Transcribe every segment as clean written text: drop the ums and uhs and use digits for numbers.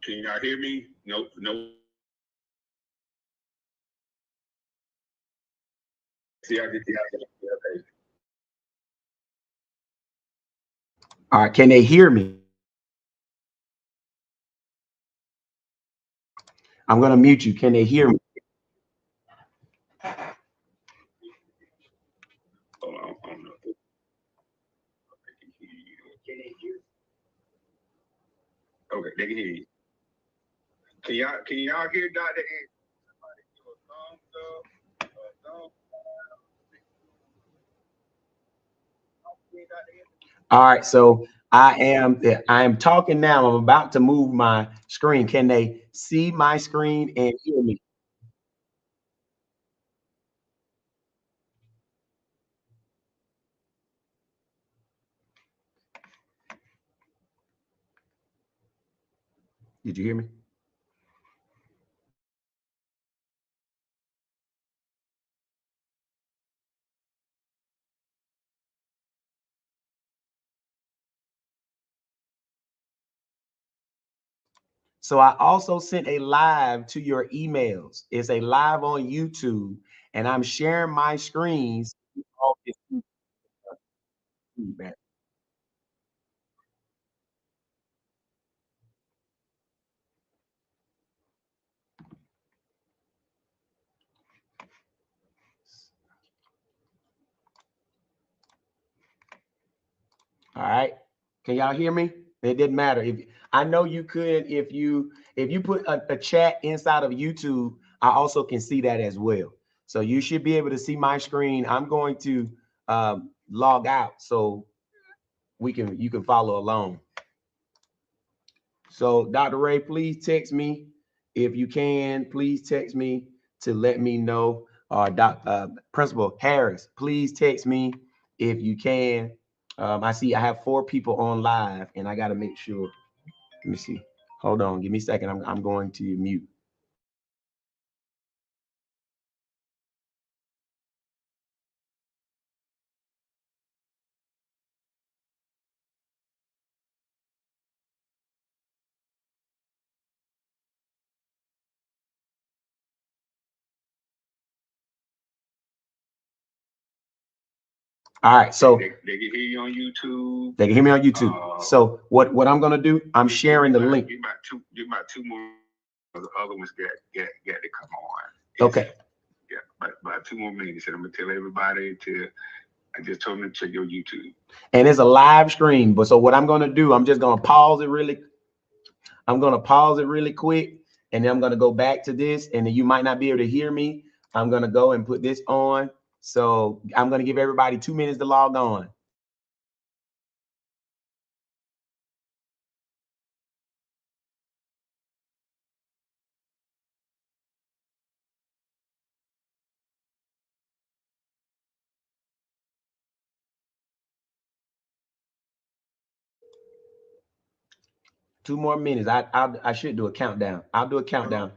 Can y'all hear me? No, no. See, I get okay. All right, can they hear me? I'm gonna mute you. Can they hear me? Hold on, I don't know. Okay, they can hear you. Can y'all hear Dr. Ed? Somebody give a thumbs up, a thumbs All right, so I am talking now. I'm about to move my screen. Can they see my screen and hear me? Did you hear me? So I also sent a live to your emails. It's a live on YouTube, and I'm sharing my screens. All right. Can y'all hear me? It didn't matter. If I know you could, if you put a chat inside of YouTube, I also can see that as well. So you should be able to see my screen. I'm going to log out so you can follow along. So Dr. Ray, please text me if you can. Please text me to let me know. Principal Harris, please text me if you can. I see I have 4 people on live, and I got to make sure. Let me see. Hold on. Give me a second. I'm going to mute. All right, so they can hear you on YouTube. They can hear me on YouTube. So what I'm gonna do? I'm sharing the link. Get about two more. The other ones get to come on. Okay. Yeah, about 2 more minutes, and I'm gonna tell everybody to. I just told them to check your YouTube. And it's a live stream, but so what I'm gonna do? I'm just gonna pause it really. I'm gonna pause it really quick, and then I'm gonna go back to this, and then you might not be able to hear me. I'm gonna go and put this on. So I'm gonna give everybody 2 minutes to log on. Two more minutes. I should do a countdown. I'll do a countdown.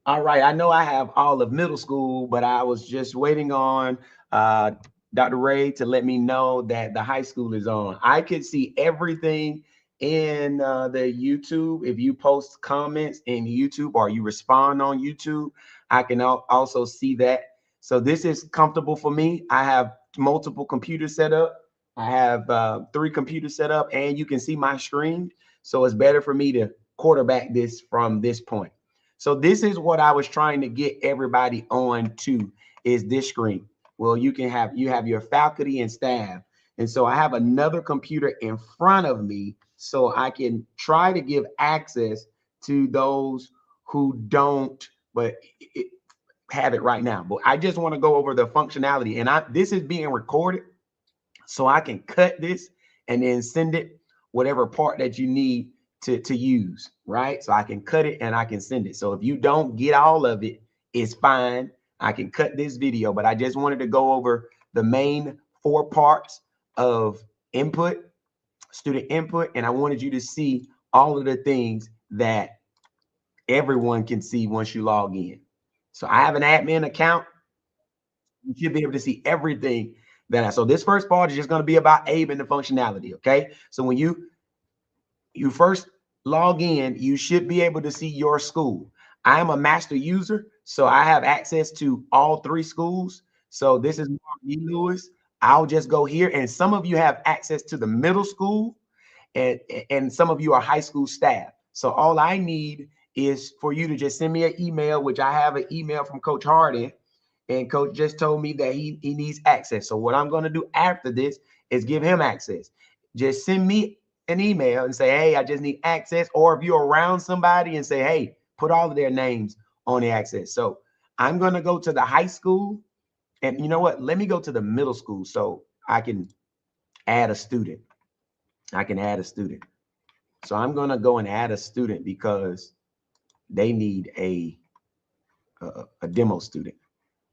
All right, I know I have all of middle school, but I was just waiting on Dr. Ray to let me know that the high school is on. I could see everything in the YouTube. If you post comments in YouTube or you respond on YouTube, I can also see that. So this is comfortable for me. I have multiple computers set up. I have 3 computers set up, and you can see my screen. So it's better for me to quarterback this from this point. So this is what I was trying to get everybody on to, is this screen. Well, you have your faculty and staff. And so I have another computer in front of me so I can try to give access to those who don't, but have it right now. But I just want to go over the functionality, and this is being recorded, so I can cut this and then send it whatever part that you need to use, right? So I can cut it and I can send it. So if you don't get all of it, it's fine. I can cut this video, but I just wanted to go over the main 4 parts of input, student input, and I wanted you to see all of the things that everyone can see once you log in. So I have an admin account. You should be able to see everything so this first part is just going to be about ABE and the functionality. Okay. So when you first log in, you should be able to see your school. I am a master user, so I have access to all 3 schools. So this is Mark E. Lewis. I'll just go here, and some of you have access to the middle school, and some of you are high school staff. So all I need is for you to just send me an email, which I have an email from Coach Harden, and Coach just told me that he needs access. So what I'm going to do after this is give him access. Just send me an email and say, hey, I just need access. Or if you're around somebody and say, hey, put all of their names on the access. So I'm going to go to the high school, and you know what? Let me go to the middle school so I can add a student. So I'm going to go and add a student because they need a demo student.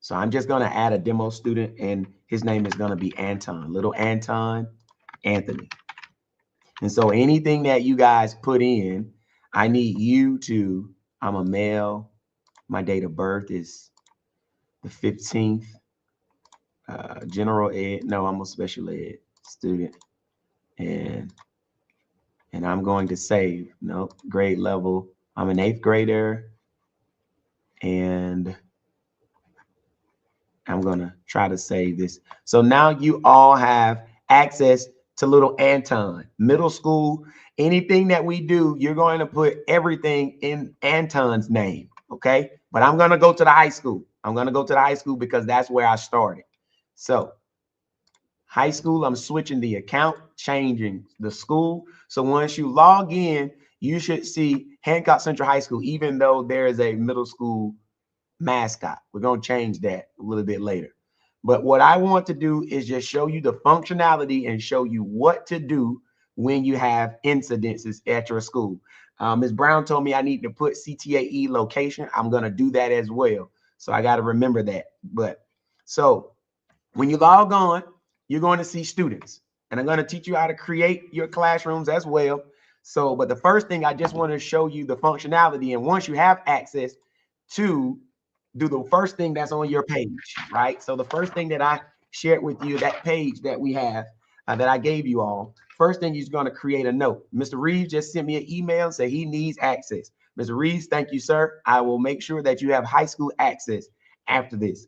So I'm just going to add a demo student, and his name is going to be Anton, little Anton Anthony. And so anything that you guys put in, I need you to, I'm a male. My date of birth is the 15th. General ed. No, I'm a special ed student. And I'm going to save, no, grade level. I'm an 8th grader. And I'm going to try to save this. So now you all have access to little Anton. Middle school, anything that we do, you're going to put everything in Anton's name, okay? But I'm going to go to the high school. I'm going to go to the high school because that's where I started. So high school, I'm switching the account, changing the school. So once you log in, you should see Hancock Central High School, even though there is a middle school mascot. We're going to change that a little bit later. But what I want to do is just show you the functionality and show you what to do when you have incidences at your school. Ms. Brown told me I need to put CTAE location. I'm going to do that as well. So I got to remember that. But so when you log on, you're going to see students, and I'm going to teach you how to create your classrooms as well. So, but the first thing, I just want to show you the functionality. And once you have access to do the first thing that's on your page, right? So the first thing that I shared with you, that page that we have that I gave you all, first thing is going to create a note. Mr. Reeves just sent me an email and said he needs access. Mr. Reeves, thank you, sir. I will make sure that you have high school access after this.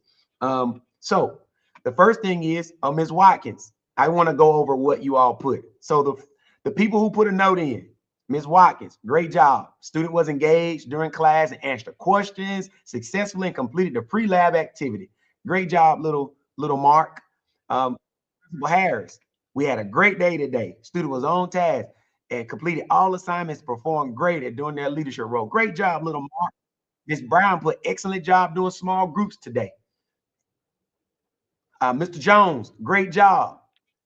So the first thing is, Ms. Watkins, I want to go over what you all put. So the people who put a note in, Ms. Watkins, great job. Student was engaged during class and answered questions successfully and completed the pre-lab activity. Great job, little Mark. Principal Harris, we had a great day today. Student was on task and completed all assignments, performed great at doing their leadership role. Great job, little Mark. Ms. Brown put excellent job doing small groups today. Mr. Jones, great job.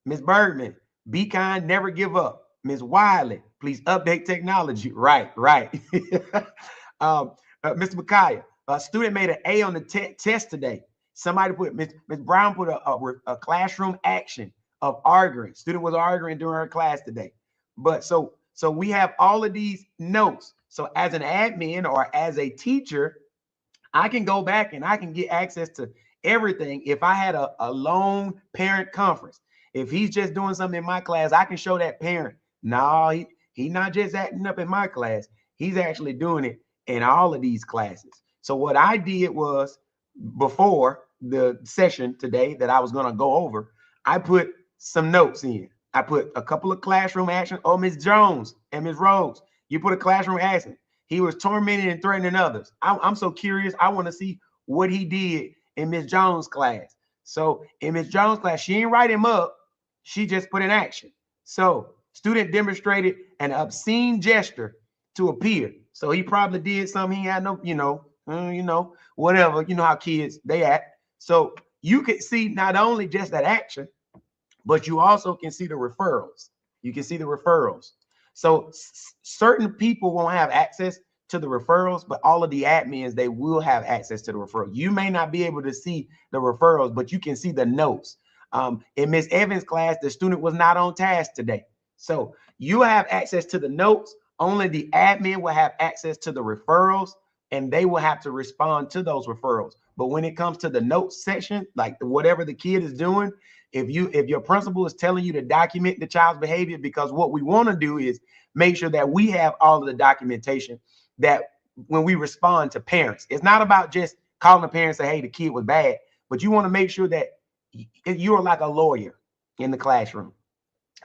Ms. Bergman, be kind, never give up. Ms. Wiley, please update technology. Right. Mr. Micaiah, a student made an A on the test today. Somebody put, Ms. Brown put a classroom action of arguing. Student was arguing during her class today. But so we have all of these notes. So as an admin or as a teacher, I can go back and I can get access to everything. If I had a lone parent conference, if he's just doing something in my class, I can show that parent, no, he's not just acting up in my class. He's actually doing it in all of these classes. So what I did was, before the session today that I was going to go over, I put some notes in. I put a couple of classroom actions. Oh, Ms. Jones and Ms. Rhodes, you put a classroom action. He was tormenting and threatening others. I'm so curious. I want to see what he did in Ms. Jones' class. So in Ms. Jones' class, she didn't write him up. She just put in action. So student demonstrated an obscene gesture to a peer. So he probably did something he had no, whatever, how kids they act. So you can see not only just that action, but you also can see the referrals. You can see the referrals. So certain people won't have access to the referrals, but all of the admins, they will have access to the referrals. You may not be able to see the referrals, but you can see the notes. In Miss Evans' class, the student was not on task today. So you have access to the notes. Only the admin will have access to the referrals, and they will have to respond to those referrals. But when it comes to the notes section, like whatever the kid is doing, if your principal is telling you to document the child's behavior, because what we want to do is make sure that we have all of the documentation that when we respond to parents, it's not about just calling the parents and say, hey, the kid was bad, but you want to make sure that you're like a lawyer in the classroom.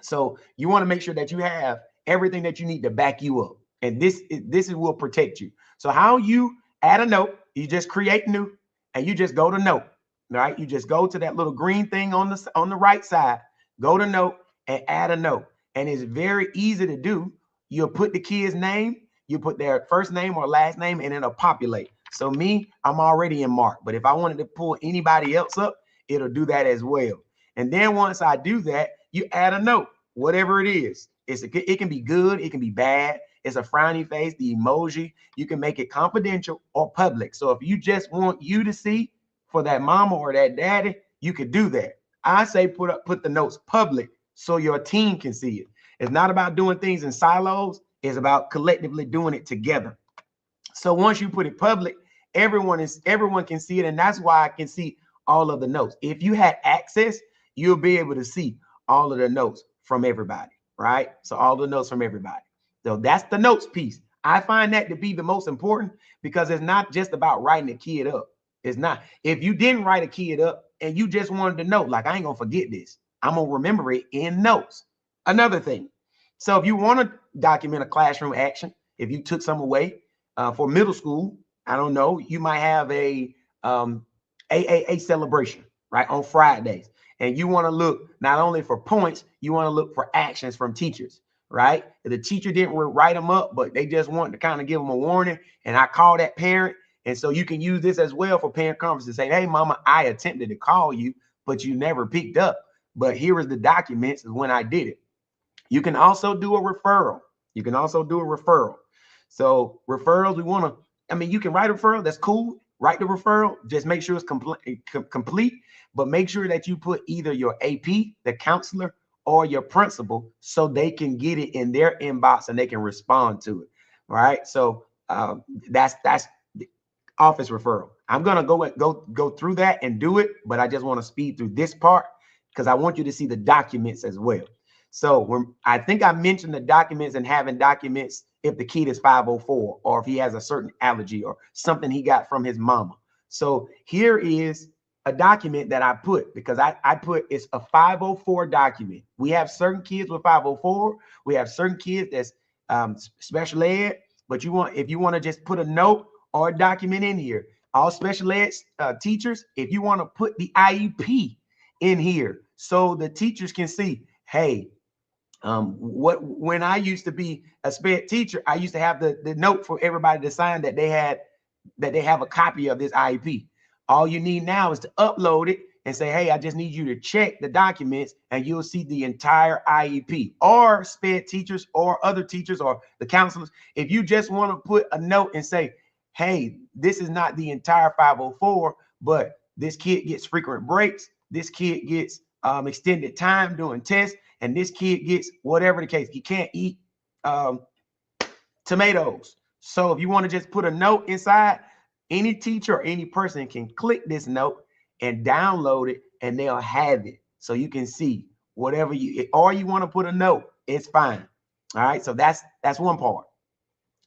So you want to make sure that you have everything that you need to back you up. And this will protect you. So how you add a note, you just create new and you just go to note. All right. You just go to that little green thing on the right side, go to note and add a note. And it's very easy to do. You'll put the kid's name, you put their first name or last name, and it'll populate. So me, I'm already in Mark. But if I wanted to pull anybody else up, it'll do that as well. And then once I do that, you add a note, whatever it is. It can be good, it can be bad. It's a frowny face, the emoji. You can make it confidential or public. So if you just want you to see for that mama or that daddy, you could do that. I say put the notes public so your team can see it. It's not about doing things in silos. It's about collectively doing it together. So once you put it public, everyone can see it. And that's why I can see all of the notes. If you had access, you'll be able to see all of the notes from everybody, right? So all the notes from everybody. So that's the notes piece. I find that to be the most important because it's not just about writing a kid up. It's not. If you didn't write a kid up and you just wanted to know, like, I ain't gonna forget this, I'm gonna remember it in notes. Another thing. So if you want to document a classroom action, if you took some away for middle school, I don't know, you might have a AAA celebration, right, on Fridays. And you want to look not only for points, you want to look for actions from teachers, right? If the teacher didn't write them up, but they just want to kind of give them a warning, and I call that parent. And so you can use this as well for parent conferences. Say, hey, mama, I attempted to call you, but you never picked up. But here is the documents when I did it. You can also do a referral. You can also do a referral. So referrals, we want to, I mean, you can write a referral. That's cool. Write the referral. Just make sure it's complete, but make sure that you put either your AP, the counselor, or your principal so they can get it in their inbox and they can respond to it. All right. So that's the office referral. I'm going to go through that and do it, but I just want to speed through this part because I want you to see the documents as well. So I think I mentioned the documents and having documents if the kid is 504 or if he has a certain allergy or something he got from his mama. So here is a document that I put because I put it's a 504 document. We have certain kids with 504. We have certain kids that's special ed. But if you want to just put a note or a document in here, all special ed teachers, if you want to put the IEP in here so the teachers can see, hey, when I used to be a SPED teacher, I used to have the note for everybody to sign that they have a copy of this IEP. All you need now is to upload it and say, hey, I just need you to check the documents and you'll see the entire IEP. Or SPED teachers or other teachers or the counselors, if you just want to put a note and say, hey, this is not the entire 504, but this kid gets frequent breaks, this kid gets extended time doing tests, and this kid gets whatever the case. He can't eat tomatoes. So if you want to just put a note inside, any teacher or any person can click this note and download it and they'll have it. So you can see whatever or you want to put a note, it's fine. All right. So that's one part.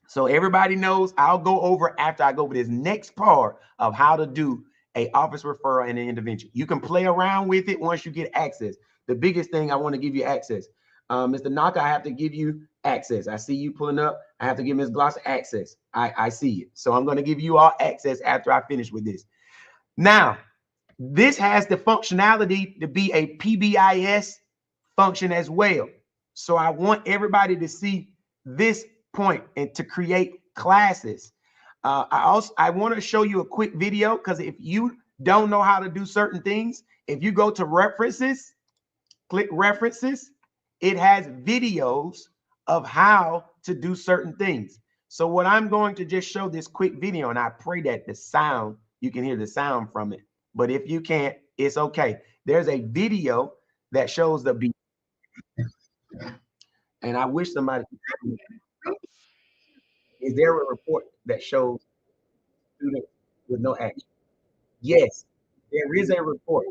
So everybody knows I'll go over after I go over this next part of how to do a office referral and an intervention. You can play around with it once you get access. The biggest thing, I want to give you access. Mr. Naka, I have to give you access. I see you pulling up. I have to give Ms. Gloss access. I see it. So I'm going to give you all access after I finish with this. Now, this has the functionality to be a PBIS function as well. So I want everybody to see this point and to create classes. I want to show you a quick video, because if you don't know how to do certain things, if you go to references, click references, it has videos of how to do certain things. So what I'm going to just show this quick video, and I pray that the sound, you can hear the sound from it. But if you can't, it's okay. There's a video that shows the beat. And I wish somebody could. Is there a report that shows students with no action? Yes, there is a report.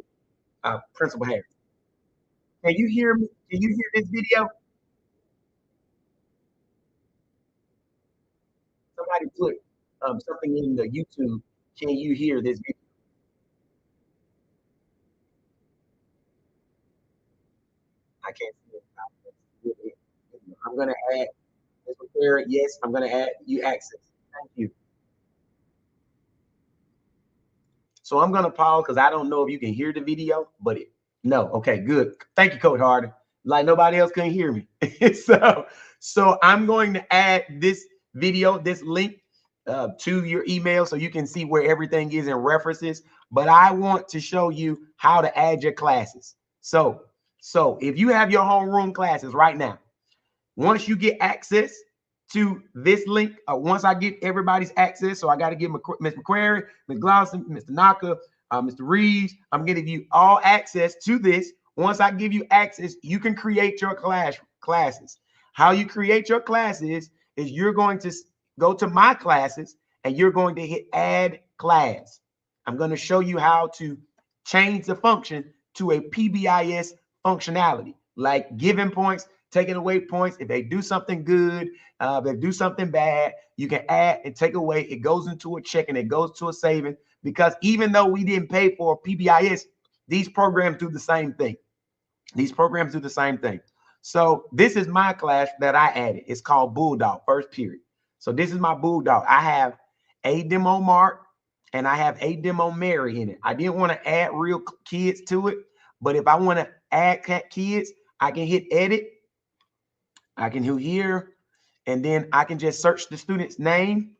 Principal Harris. Can you hear me? Can you hear this video? Somebody put something in the YouTube. Can you hear this video? I can't see it. I'm gonna add this repair. Yes, I'm gonna add you access. Thank you. So I'm gonna pause because I don't know if you can hear the video, but no. Okay, good. Thank you, Coach Harden. Like nobody else can hear me. so I'm going to add this video, this link to your email, so you can see where everything is in references. But I want to show you how to add your classes. So if you have your homeroom classes right now, once you get access to this link, once I get everybody's access, so I got to give Ms. McQuarrie, Ms. Glosson, Mr. Naka, Mr. Reeves, I'm going to give you all access to this. Once I give you access, you can create your classes. How you create your classes is you're going to go to my classes and you're going to hit add class. I'm going to show you how to change the function to a PBIS functionality, like giving points, taking away points. If they do something good, if they do something bad, you can add and take away. It goes into a check and it goes to a saving, because even though we didn't pay for PBIS, these programs do the same thing. These programs do the same thing. So this is my class that I added. It's called Bulldog, first period. So this is my Bulldog. I have a demo Mark and I have a demo Mary in it. I didn't want to add real kids to it, but if I want to add kids, I can hit edit. I can do here, and then I can just search the student's name.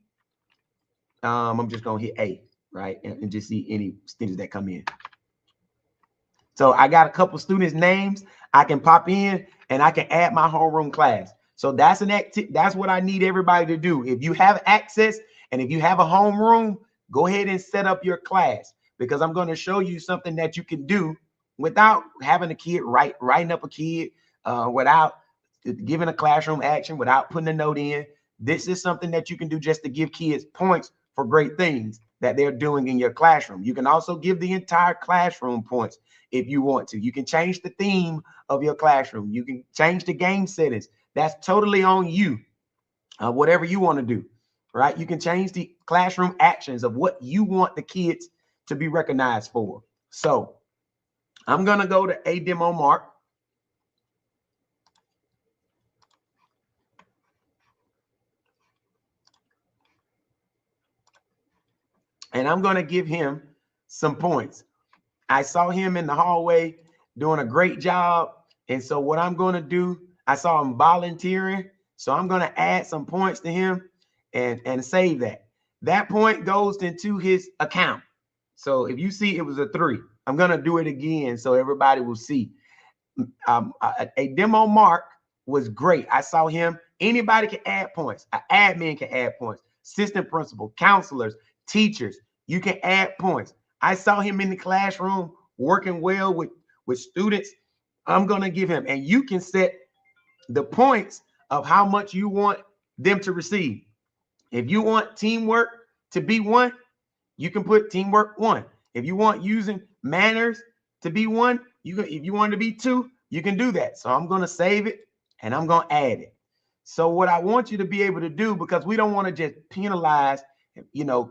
I'm just gonna hit A, right, and just see any students that come in. So I got a couple students' names. I can pop in and I can add my homeroom class. So that's an activity. That's what I need everybody to do. If you have access and if you have a homeroom, go ahead and set up your class, because I'm going to show you something that you can do without having a kid writing up a kid, without giving a classroom action, without putting a note in. This is something that you can do just to give kids points for great things that they're doing in your classroom. You can also give the entire classroom points if you want to. You can change the theme of your classroom. You can change the game settings. That's totally on you, whatever you want to do, right? You can change the classroom actions of what you want the kids to be recognized for. So I'm going to go to a demo Mark. And I'm going to give him some points. I saw him in the hallway doing a great job. And so what I'm going to do, I saw him volunteering. So I'm going to add some points to him and save that. That point goes into his account. So if you see it was a 3, I'm going to do it again so everybody will see. A demo Mark was great. I saw him. Anybody can add points. An admin can add points. Assistant principal, counselors, teachers, you can add points. I saw him in the classroom working well with students. I'm going to give him, and you can set the points of how much you want them to receive. If you want teamwork to be 1, you can put teamwork 1. If you want using manners to be 1, if you want to be 2, you can do that. So I'm going to save it and I'm going to add it. So what I want you to be able to do, because we don't want to just penalize,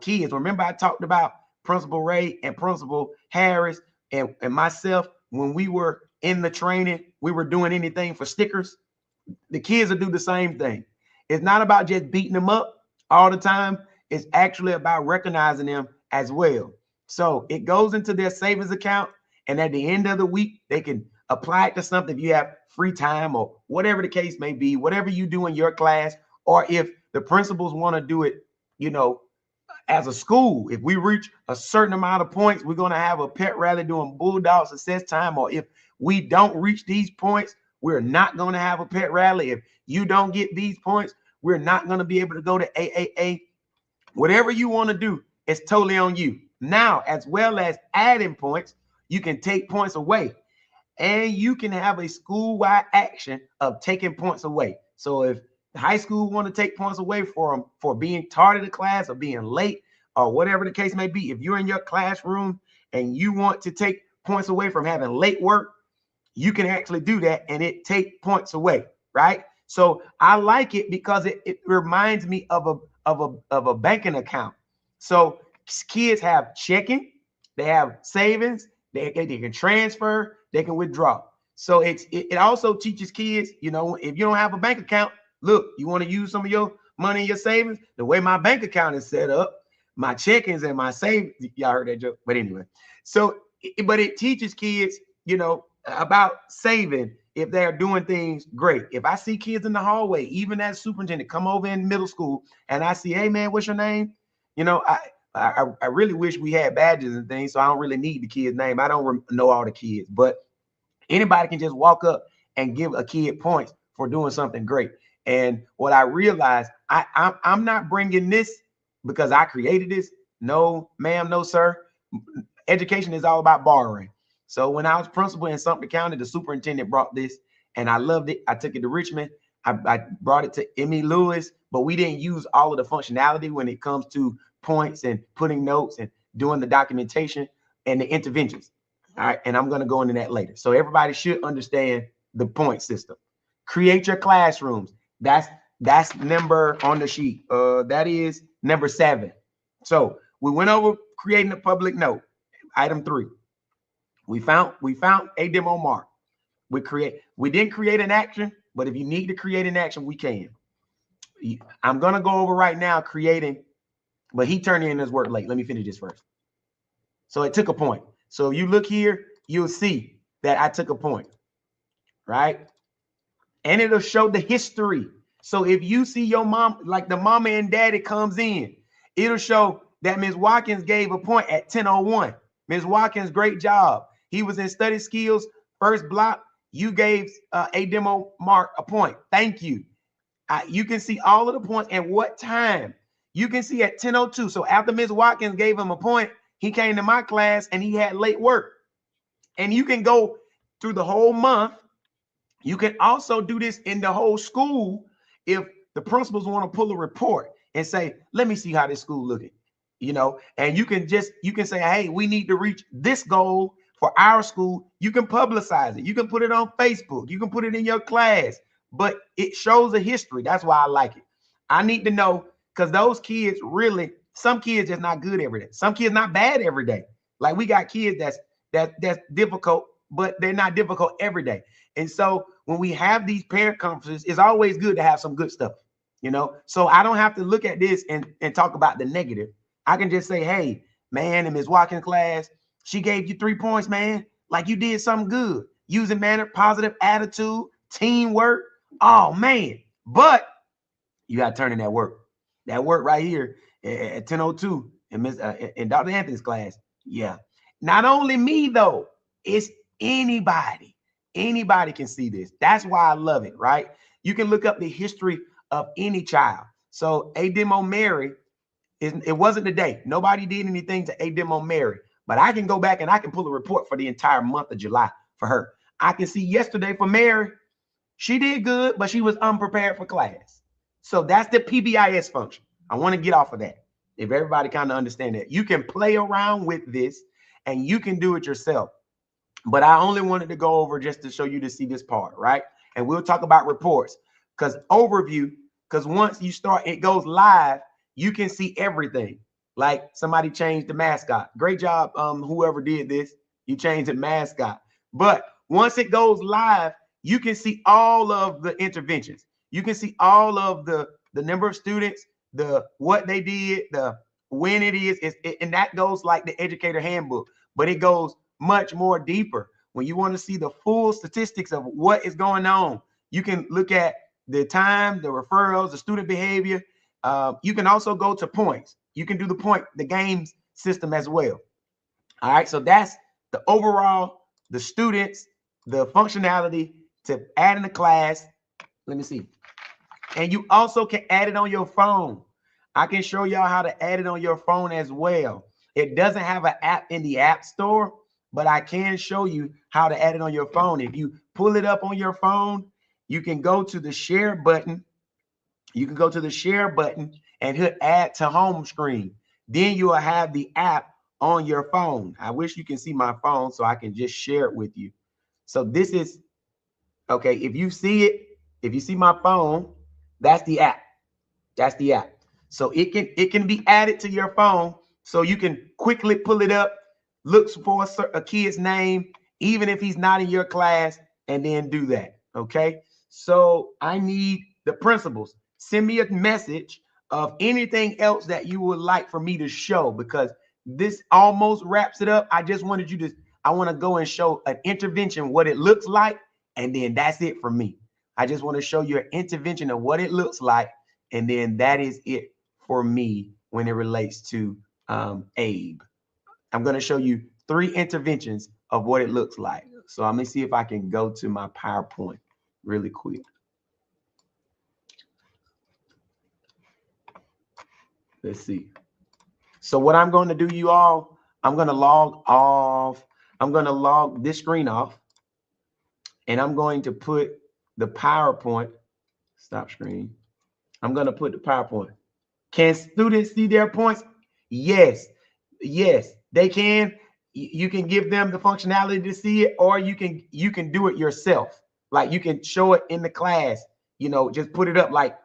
kids. Remember I talked about Principal Ray and Principal Harris and myself when we were in the training, we were doing anything for stickers. The kids will do the same thing. It's not about just beating them up all the time. It's actually about recognizing them as well. So it goes into their savings account, and at the end of the week, they can apply it to something if you have free time or whatever the case may be, whatever you do in your class, or if the principals want to do it, you know, as a school. If we reach a certain amount of points, we're going to have a pet rally doing Bulldog success time. Or if we don't reach these points, we're not going to have a pet rally. If you don't get these points, we're not going to be able to go to AAA. Whatever you want to do, it's totally on you. Now, as well as adding points, you can take points away, and you can have a school-wide action of taking points away. So if the high school want to take points away for being tardy to class or being late or whatever the case may be, if you're in your classroom and you want to take points away from having late work, you can actually do that, and it take points away, right? So I like it because it reminds me of a banking account. So kids have checking, they have savings, they can transfer, they can withdraw. So it also teaches kids, you know, if you don't have a bank account, look, you want to use some of your money in your savings. The way my bank account is set up, my checkings and my savings, y'all heard that joke, but anyway. So, but it teaches kids, you know, about saving if they're doing things great. If I see kids in the hallway, even as superintendent, come over in middle school, and I see, hey man, what's your name? You know, I really wish we had badges and things, so I don't really need the kid's name. I don't know all the kids, but anybody can just walk up and give a kid points for doing something great. And what I realized, I'm not bringing this because I created this. No, ma'am, no, sir. Education is all about borrowing. So when I was principal in Sumter County, the superintendent brought this, and I loved it. I took it to Richmond. I brought it to Emmy Lewis, but we didn't use all of the functionality when it comes to points and putting notes and doing the documentation and the interventions. All right, and I'm going to go into that later. So everybody should understand the point system. Create your classrooms. That's number on the sheet. That is number 7. So we went over creating a public note. Item 3. We found a demo mark. We didn't create an action, but if you need to create an action, we can. I'm gonna go over right now creating, but he turned in his work late. Let me finish this first. So it took a point. So if you look here, you'll see that I took a point, right? And it'll show the history. So if you see your mom, like the mama and daddy comes in, it'll show that Ms. Watkins gave a point at 10:01. Ms. Watkins, great job. He was in study skills, first block. You gave a demo mark a point. Thank you. You can see all of the points and what time. You can see at 10:02. So after Ms. Watkins gave him a point, he came to my class and he had late work. And you can go through the whole month. You can also do this in the whole school if the principals want to pull a report and say, let me see how this school looking, you know, and you can say, hey, we need to reach this goal for our school. You can publicize it. You can put it on Facebook. You can put it in your class, but it shows a history. That's why I like it. I need to know, because those kids really, some kids just not good every day. Some kids not bad every day. Like we got kids that's difficult, but they're not difficult every day. And so when we have these parent conferences, it's always good to have some good stuff, you know? So I don't have to look at this and talk about the negative. I can just say, hey, man, in Ms. Watkins' class, she gave you 3 points, man. Like you did something good. Using manner, positive attitude, teamwork. Oh, man. But you got to turn in that work. That work right here at 10:02 in Dr. Anthony's class. Yeah. Not only me, though. It's anybody. Anybody can see this. That's why I love it, right? You can look up the history of any child. So A Demo Mary, it wasn't the day. Nobody did anything to A Demo Mary. But I can go back and I can pull a report for the entire month of July for her. I can see yesterday for Mary, she did good, but she was unprepared for class. So that's the PBIS function. I want to get off of that. If everybody kind of understand that, you can play around with this and you can do it yourself. But I only wanted to go over just to show you to see this part, right? And we'll talk about reports because overview, because once you start, it goes live, you can see everything. Like somebody changed the mascot. Great job, whoever did this. You changed the mascot. But once it goes live, you can see all of the interventions. You can see all of the number of students, the what they did, the when it is, and that goes like the educator handbook, but it goes much more deeper. When you want to see the full statistics of what is going on, you can look at the time, the referrals, the student behavior. you can also go to points. You can do the games system as well. All right, so that's the overall, the students, the functionality to add in the class. Let me see. And you also can add it on your phone. I can show y'all how to add it on your phone as well. It doesn't have an app in the App Store, but I can show you how to add it on your phone. If you pull it up on your phone, you can go to the share button. You can go to the share button and hit add to home screen. Then you will have the app on your phone. I wish you can see my phone so I can just share it with you. So this is, okay, if you see it, if you see my phone, that's the app. That's the app. So it can be added to your phone so you can quickly pull it up, look for a kid's name, even if he's not in your class, and then do that. Okay. So I need the principals. Send me a message of anything else that you would like for me to show, because this almost wraps it up. I just wanted you to, I want to go and show an intervention, what it looks like, and then that's it for me. I just want to show you an intervention of what it looks like, and then that is it for me when it relates to ABE. I'm going to show you 3 interventions of what it looks like. So let me see if I can go to my PowerPoint really quick. Let's see. So what I'm going to do, you all, I'm going to log off. I'm going to log this screen off, and I'm going to put the PowerPoint, stop screen. I'm going to put the PowerPoint. Can students see their points? Yes. Yes, they can. You can give them the functionality to see it, or you can do it yourself. Like you can show it in the class, you know, just put it up. Like,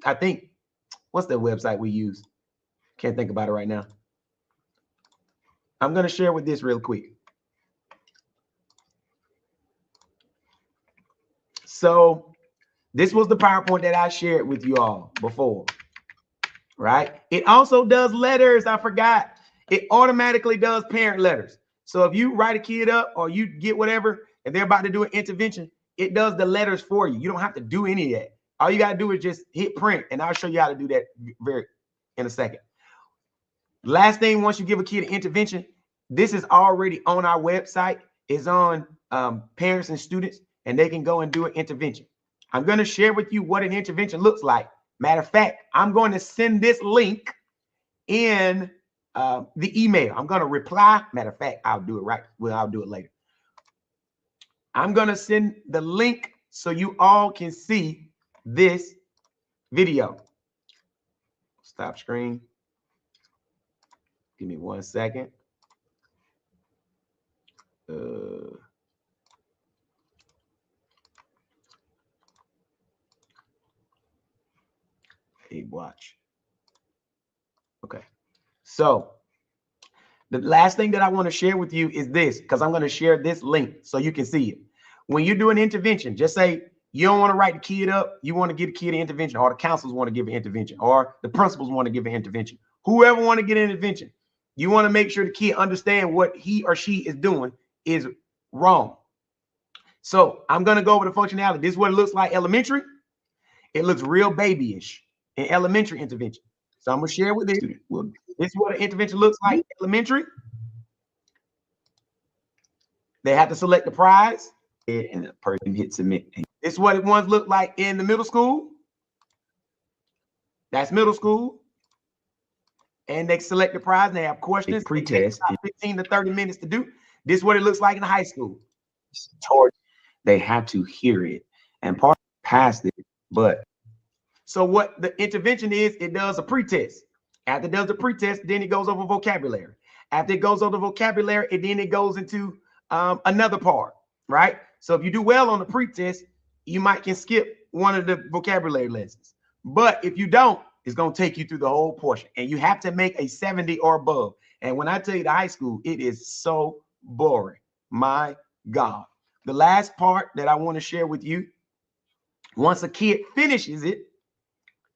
I think, what's the website we use? Can't think about it right now. I'm going to share with this real quick. So this was the PowerPoint that I shared with you all before, right? It also does letters. I forgot. It automatically does parent letters. So if you write a kid up or you get whatever and they're about to do an intervention, it does the letters for you. You don't have to do any of that. All you got to do is just hit print, and I'll show you how to do that in a second. Last thing, once you give a kid an intervention, this is already on our website. It's on parents and students, and they can go and do an intervention. I'm going to share with you what an intervention looks like. Matter of fact, I'm going to send this link in the email. I'm going to reply. Matter of fact, I'll do it right. Well, I'll do it later. I'm going to send the link so you all can see this video. Stop screen. Give me 1 second. Hey, watch. Okay. So the last thing that I want to share with you is this, because I'm going to share this link so you can see it. When you do an intervention, just say you don't want to write the kid up. You want to give a kid an intervention, or the counselors want to give an intervention, or the principals want to give an intervention. Whoever want to get an intervention, you want to make sure the kid understand what he or she is doing is wrong. So I'm going to go over the functionality. This is what it looks like elementary. It looks real babyish in elementary intervention. So I'm going to share with this. Well, this is what an intervention looks like elementary. They have to select the prize, and the person hits submit. This is what it ones look like in the middle school. That's middle school. And they select the prize, and they have questions. Pre-test. 15 to 30 minutes to do. This is what it looks like in high school. They have to hear it and part past it. But so what the intervention is, it does a pre-test. After it does the pre-test, then it goes over vocabulary. After it goes over vocabulary, then it goes into another part, right? So if you do well on the pre-test, you might can skip one of the vocabulary lessons. But if you don't, it's going to take you through the whole portion. And you have to make a 70 or above. And when I tell you the high school, it is so boring. My God. The last part that I want to share with you, once a kid finishes it,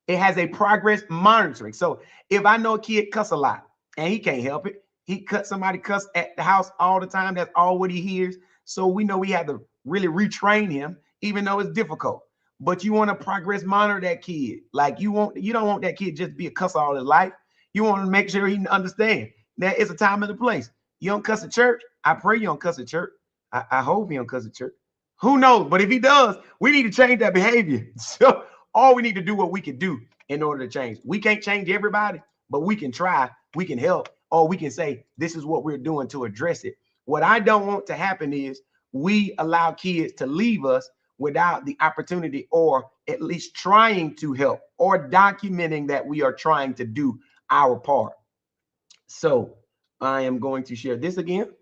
it has a progress monitoring. So if I know a kid cuss a lot and he can't help it, he somebody cuss at the house all the time. That's all what he hears. So we know we have to really retrain him, even though it's difficult. but you want to progress monitor that kid. Like you don't want that kid just to be a cuss all his life. You want to make sure he understand that it's a time and a place. You don't cuss at church. I pray you don't cuss at church. I hope he don't cuss at church. Who knows? But if he does, we need to change that behavior. So all we need to do what we can do in order to change. We can't change everybody, but we can try. We can help, or we can say this is what we're doing to address it. What I don't want to happen is we allow kids to leave us without the opportunity, or at least trying to help, or documenting that we are trying to do our part. So I am going to share this again.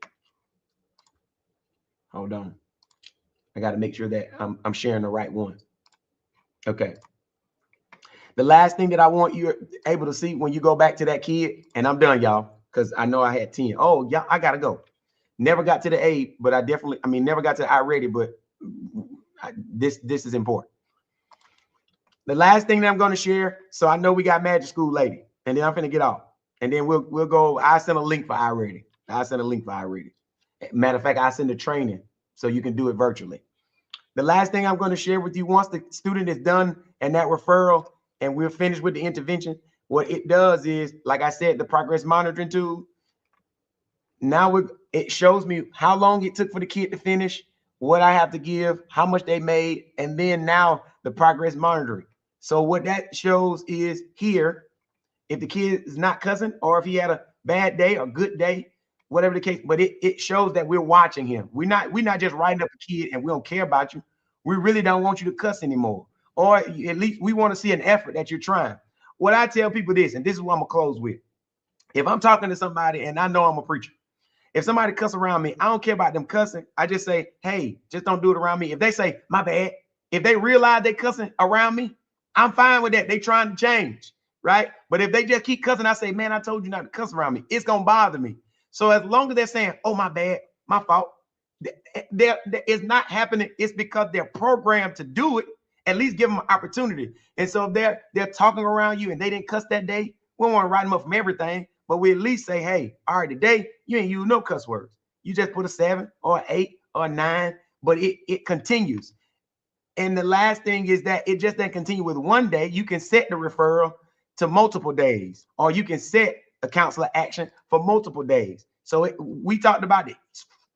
Hold on. I got to make sure that I'm sharing the right one. Okay. The last thing that I want you able to see when you go back to that kid, and I'm done, y'all, because I know I had 10. Oh, yeah, I got to go. Never got to the ABE, but never got to the Iready, but this is important. The last thing that I'm going to share, so I know we got Magic School Lady, and then I'm going to get off. And then we'll go. I send a link for Iready. Matter of fact, I send a training so you can do it virtually. The last thing I'm going to share with you, once the student is done and that referral and we're finished with the intervention, what it does is, like I said, the progress monitoring tool. Now it shows me how long it took for the kid to finish, what I have to give, how much they made, and then now the progress monitoring. So what that shows is here, if the kid is not cussing, or if he had a bad day or good day, whatever the case, but it shows that we're watching him. We're not just writing up a kid and we don't care about you. We really don't want you to cuss anymore, or at least we want to see an effort that you're trying. What I tell people this, and this is what I'm gonna close with. If I'm talking to somebody and I know I'm a preacher, if somebody cuss around me, I don't care about them cussing. I just say, hey, just don't do it around me. If they say, my bad, if they realize they cussing around me, I'm fine with that. They trying to change, right? But if they just keep cussing, I say, man, I told you not to cuss around me. It's gonna bother me. So as long as they're saying, oh, my bad, my fault, it's not happening. It's because they're programmed to do it. At least give them an opportunity. And so if they're talking around you and they didn't cuss that day, we don't want to write them up from everything, but we at least say, hey, all right, today you ain't use no cuss words. You just put a 7 or an 8 or a 9, but it continues. And the last thing is that it just doesn't continue with one day. You can set the referral to multiple days, or you can set a counselor action for multiple days. So we talked about it,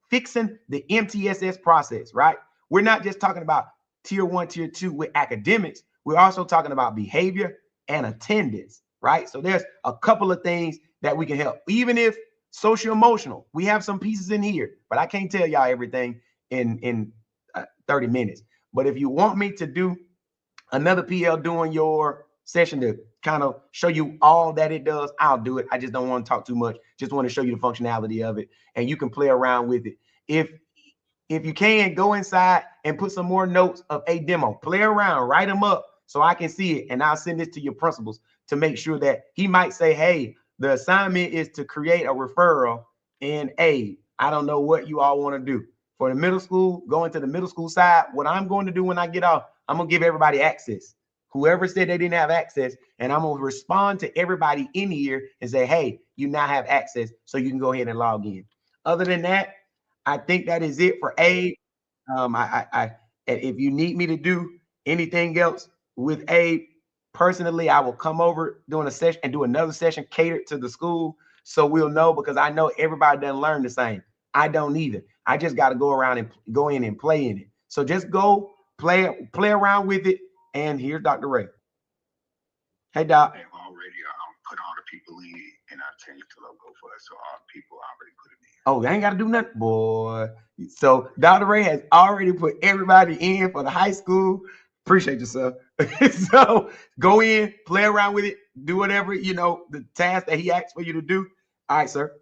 fixing the MTSS process, right? We're not just talking about tier 1, tier 2 with academics. We're also talking about behavior and attendance, right? So there's a couple of things that we can help. Even if social emotional, we have some pieces in here, but I can't tell y'all everything in 30 minutes. But if you want me to do another PL during your session to kind of show you all that it does, I'll do it. I just don't want to talk too much. Just want to show you the functionality of it, and you can play around with it. If you can, go inside and put some more notes of a demo. Play around, write them up so I can see it, and I'll send this to your principals to make sure that he might say, hey, the assignment is to create a referral in ABE. I don't know what you all want to do. For the middle school, going to the middle school side, what I'm going to do when I get off, I'm going to give everybody access. Whoever said they didn't have access, and I'm going to respond to everybody in here and say, hey, you now have access, so you can go ahead and log in. Other than that, I think that is it for ABE. If you need me to do anything else with ABE, personally, I will come over during a session and do another session catered to the school, so we'll know, because I know everybody doesn't learn the same. I don't either. I just got to go around and go in and play in it. So just go play around with it. And here's Dr. Ray. Hey, Doc. They've already put all the people in, and I changed the logo for it, so all the people already put it in. Oh, they ain't got to do nothing, boy. So Dr. Ray has already put everybody in for the high school. Appreciate you, sir. So go in, play around with it, do whatever, the task that he asked for you to do. All right, sir.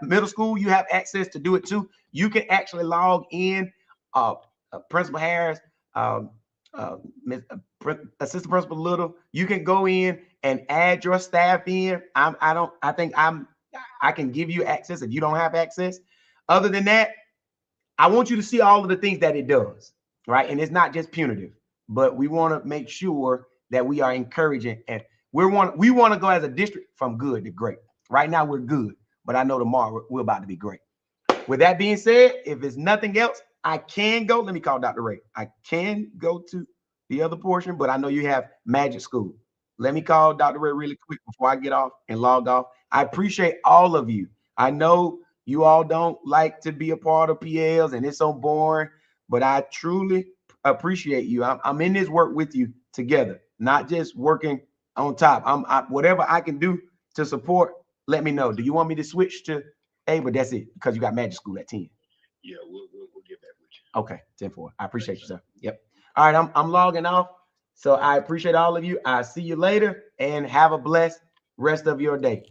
Middle school, you have access to do it too. You can actually log in. Principal Harris, Assistant Principal Little, you can go in and add your staff in. I can give you access if you don't have access. Other than that, I want you to see all of the things that it does, right? And it's not just punitive, but we want to make sure that we are encouraging, and we want to go as a district from good to great. Right now we're good, but I know tomorrow we're about to be great. With that being said, if there's nothing else, I can go. Let me call Dr. Ray. I can go to the other portion, but I know you have Magic School. Let me call Dr. Ray really quick before I get off and log off. I appreciate all of you. I know you all don't like to be a part of PLs and it's so boring, but I truly appreciate you. I'm in this work with you together, not just working on top. Whatever I can do to support, let me know. Do you want me to switch to A? But that's it because you got Magic School at 10. Yeah, we'll get back with you. Okay, 10-4. I appreciate you, sir. Yep. All right, I'm logging off. So I appreciate all of you. I see you later and have a blessed rest of your day.